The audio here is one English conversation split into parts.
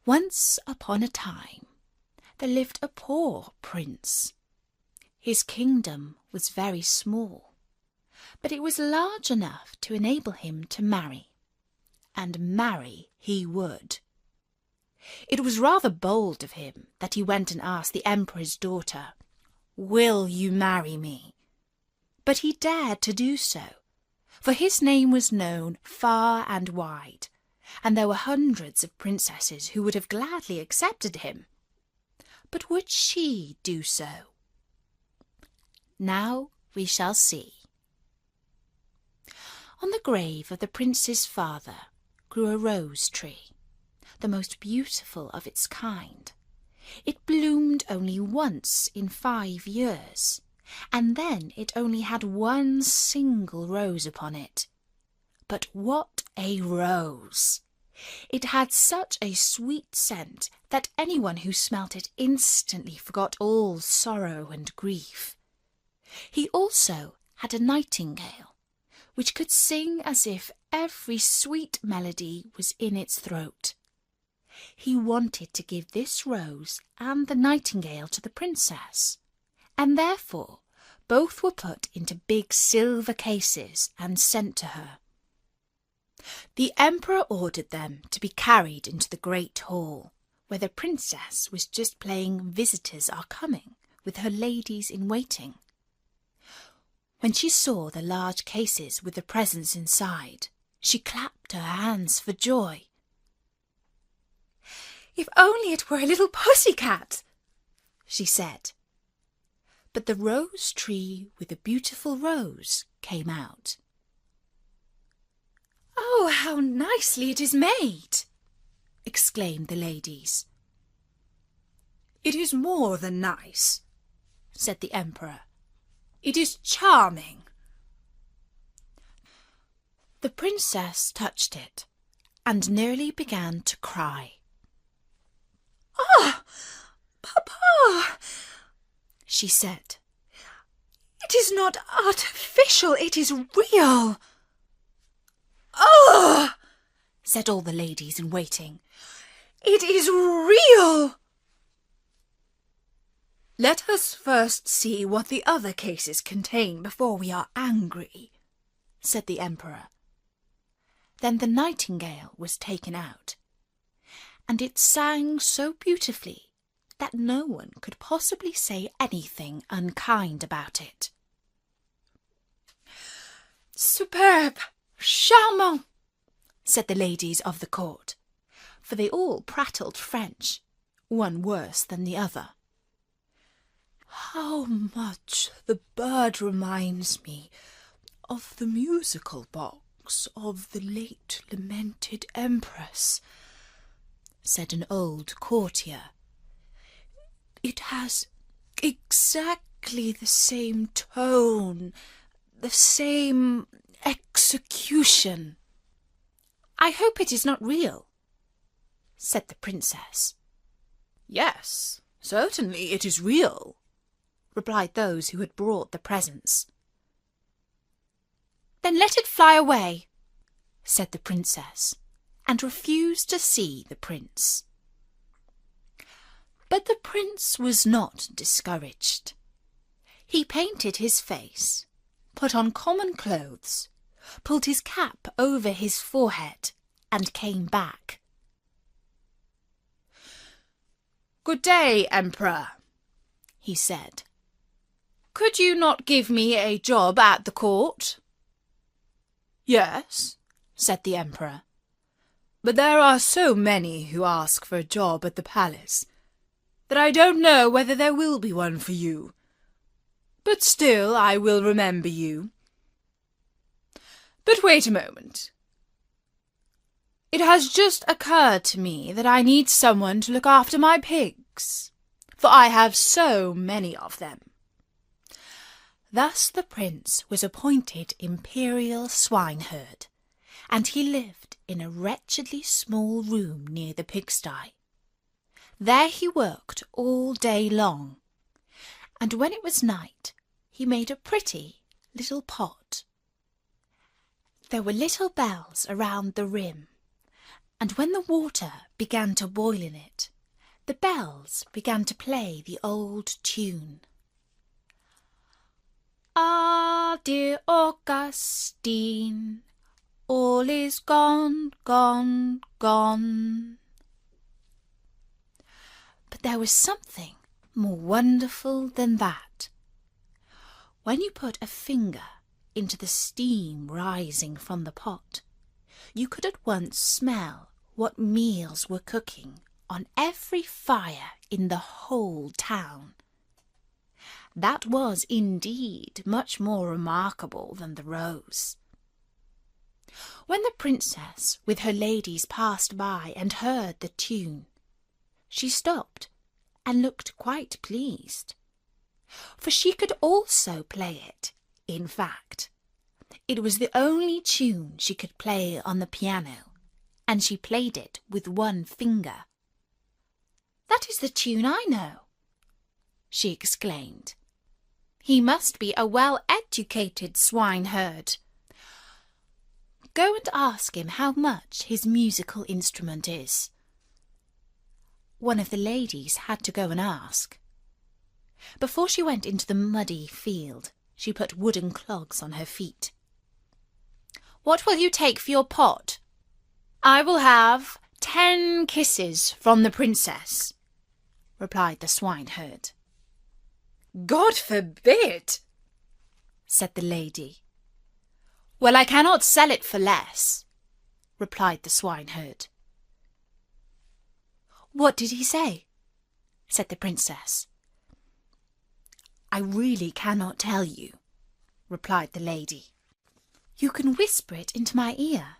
Once upon a time there lived a poor prince. His kingdom was very small, but it was large enough to enable him to marry, and marry he would. It was rather bold of him that he went and asked the emperor's daughter, "Will you marry me?" But he dared to do so, for his name was known far and wide, and there were hundreds of princesses who would have gladly accepted him. But would she do so? Now we shall see. On the grave of the prince's father grew a rose tree, the most beautiful of its kind. It bloomed only once in 5 years, and then it only had one single rose upon it. But what a rose! It had such a sweet scent that anyone who smelt it instantly forgot all sorrow and grief. He also had a nightingale, which could sing as if every sweet melody was in its throat. He wanted to give this rose and the nightingale to the princess, and therefore both were put into big silver cases and sent to her. The emperor ordered them to be carried into the great hall, where the princess was just playing Visitors Are Coming with her ladies in waiting. When she saw the large cases with the presents inside, she clapped her hands for joy. "If only it were a little pussycat," she said. But the rose tree with the beautiful rose came out. "Oh, how nicely it is made!" exclaimed the ladies. "It is more than nice," said the emperor. "It is charming." The princess touched it and nearly began to cry. "Ah, Papa," she said, "it is not artificial, it is real." "Ah," said all the ladies in waiting, "it is real." "Let us first see what the other cases contain before we are angry," said the emperor. Then the nightingale was taken out, and it sang so beautifully that no one could possibly say anything unkind about it. "Superbe! Charmant!" said the ladies of the court, for they all prattled French, one worse than the other. "How much the bird reminds me of the musical box of the late lamented empress," said an old courtier. "It has exactly the same tone, the same execution." "I hope it is not real," said the princess. "Yes, certainly it is real," replied those who had brought the presents. "Then let it fly away," said the princess, and refused to see the prince. But the prince was not discouraged. He painted his face, put on common clothes, pulled his cap over his forehead, and came back. "Good day, Emperor," he said. "Could you not give me a job at the court?" "Yes," said the emperor, "but there are so many who ask for a job at the palace that I don't know whether there will be one for you. But still I will remember you. But wait a moment. It has just occurred to me that I need someone to look after my pigs, for I have so many of them." Thus the prince was appointed imperial swineherd, and he lived in a wretchedly small room near the pigsty. There he worked all day long, and when it was night he made a pretty little pot. There were little bells around the rim, And when the water began to boil in it, the bells began to play the old tune. Ah, dear Augustine, all is gone, gone, gone. But there was something more wonderful than that. When you put a finger into the steam rising from the pot, you could at once smell what meals were cooking on every fire in the whole town. That was indeed much more remarkable than the rose. When the princess with her ladies passed by and heard the tune, she stopped and looked quite pleased, for she could also play it. In fact, it was the only tune she could play on the piano, and she played it with one finger. "That is the tune I know," she exclaimed. "He must be a well-educated swineherd. Go and ask him how much his musical instrument is." One of the ladies had to go and ask. Before she went into the muddy field, she put wooden clogs on her feet. "What will you take for your pot?" "I will have 10 kisses from the princess," replied the swineherd. "God forbid," said the lady. "Well, I cannot sell it for less," replied the swineherd. "What did he say?" said the princess. "I really cannot tell you," replied the lady. "You can whisper it into my ear."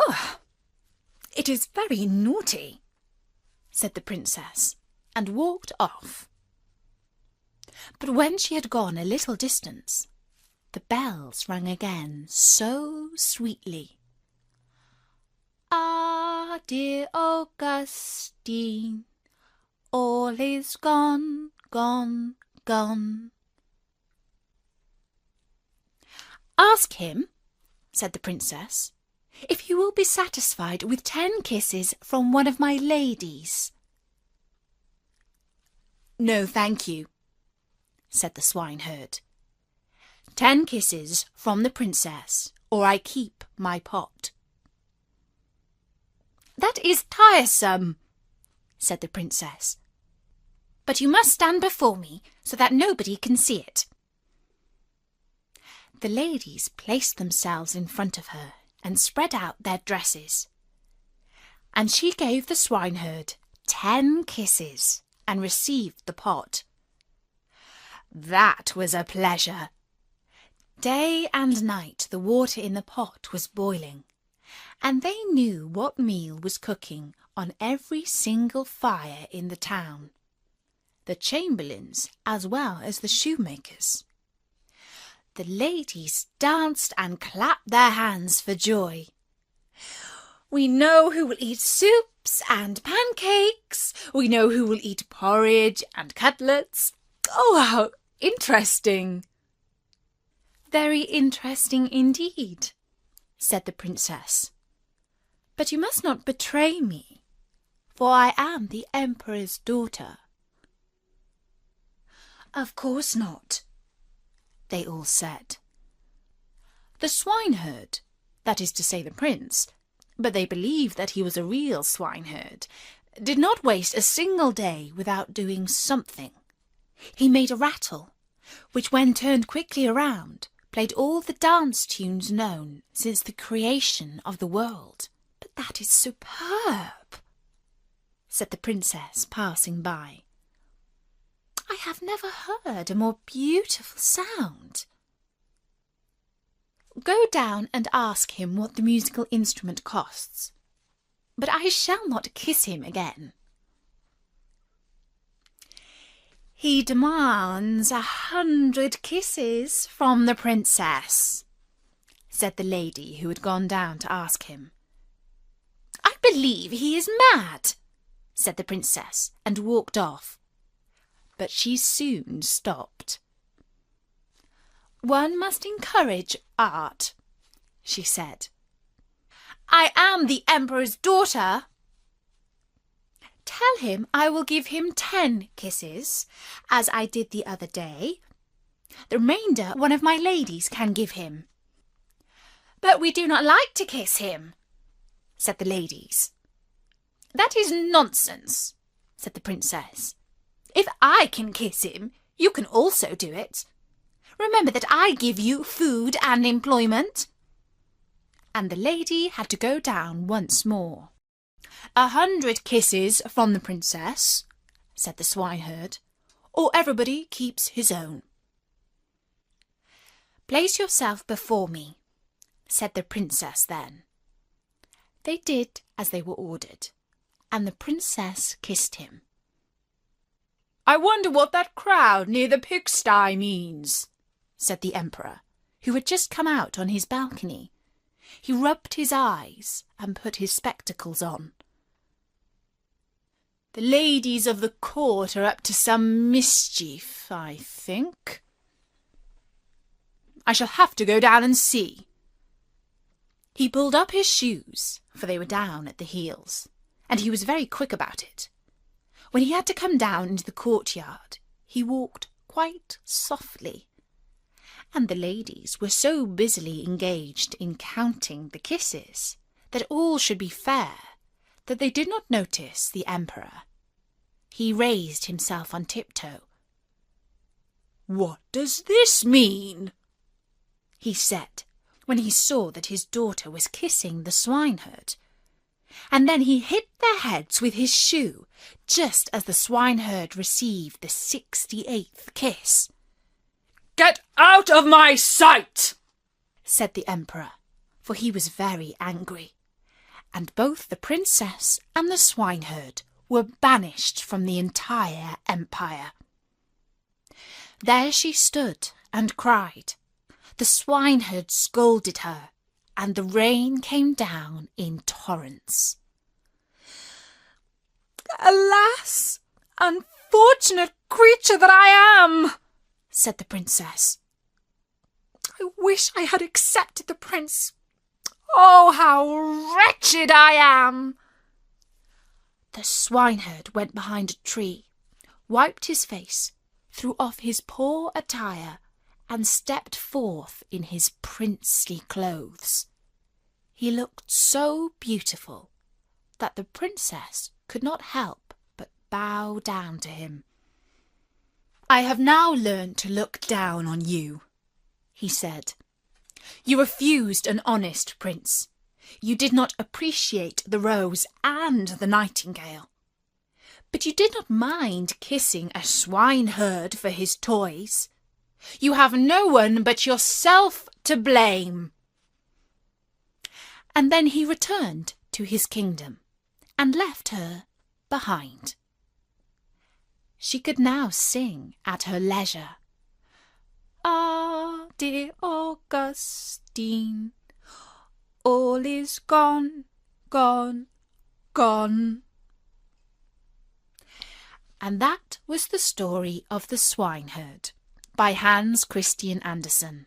"Oh, it is very naughty," said the princess, and walked off. But when she had gone a little distance, the bells rang again so sweetly. Ah, dear Augustine, all is gone, gone, gone. "Ask him," said the princess, "if he will be satisfied with 10 kisses from one of my ladies." "No, thank you," said the swineherd. 10 kisses from the princess, or I keep my pot." "That is tiresome," said the princess. "But you must stand before me so that nobody can see it." The ladies placed themselves in front of her and spread out their dresses, and she gave the swineherd 10 kisses and received the pot. That was a pleasure. Day and night the water in the pot was boiling, and they knew what meal was cooking on every single fire in the town, the chamberlains as well as the shoemakers. The ladies danced and clapped their hands for joy. "We know who will eat soups and pancakes. We know who will eat porridge and cutlets. Oh, how interesting!" "Very interesting indeed," said the princess. "But you must not betray me, for I am the emperor's daughter." "Of course not," they all said. The swineherd, that is to say the prince, but they believed that he was a real swineherd, did not waste a single day without doing something. He made a rattle, which when turned quickly around, played all the dance tunes known since the creation of the world. "But that is superb," said the princess, passing by. "I have never heard a more beautiful sound." "Go down and ask him what the musical instrument costs, but I shall not kiss him again." "He demands 100 kisses from the princess," said the lady who had gone down to ask him. "I believe he is mad," said the princess, and walked off. But she soon stopped. "One must encourage art," she said. I am the Emperor's daughter. Tell him I will give him 10 kisses, as I did the other day. The remainder one of my ladies can give him. But we do not like to kiss him, said the ladies. That is nonsense, said the princess. If I can kiss him, you can also do it. Remember that I give you food and employment. And the lady had to go down once more. 100 kisses from the princess, said the swineherd, or everybody keeps his own. Place yourself before me, said the princess then. They did as they were ordered, and the princess kissed him. I wonder what that crowd near the pigsty means, said the emperor, who had just come out on his balcony. He rubbed his eyes and put his spectacles on. The ladies of the court are up to some mischief, I think. I shall have to go down and see. He pulled up his shoes, for they were down at the heels, and he was very quick about it. When he had to come down into the courtyard, he walked quite softly, and the ladies were so busily engaged in counting the kisses that all should be fair, that they did not notice the emperor. He raised himself on tiptoe. What does this mean? He said, when he saw that his daughter was kissing the swineherd. And then he hit their heads with his shoe, just as the swineherd received the 68th kiss. Get out of my sight, said the emperor, for he was very angry. And both the princess and the swineherd were banished from the entire empire. There she stood and cried. The swineherd scolded her, and the rain came down in torrents. Alas, unfortunate creature that I am, said the princess. I wish I had accepted the prince. Oh, how wretched I am! The swineherd went behind a tree, wiped his face, threw off his poor attire, and stepped forth in his princely clothes. He looked so beautiful that the princess could not help but bow down to him. I have now learned to look down on you, he said. You refused an honest prince. You did not appreciate the rose and the nightingale. But you did not mind kissing a swineherd for his toys. You have no one but yourself to blame. And then he returned to his kingdom and left her behind. She could now sing at her leisure. Ah, dear Augustine, all is gone, gone, gone. And that was the story of the swineherd by Hans Christian Andersen.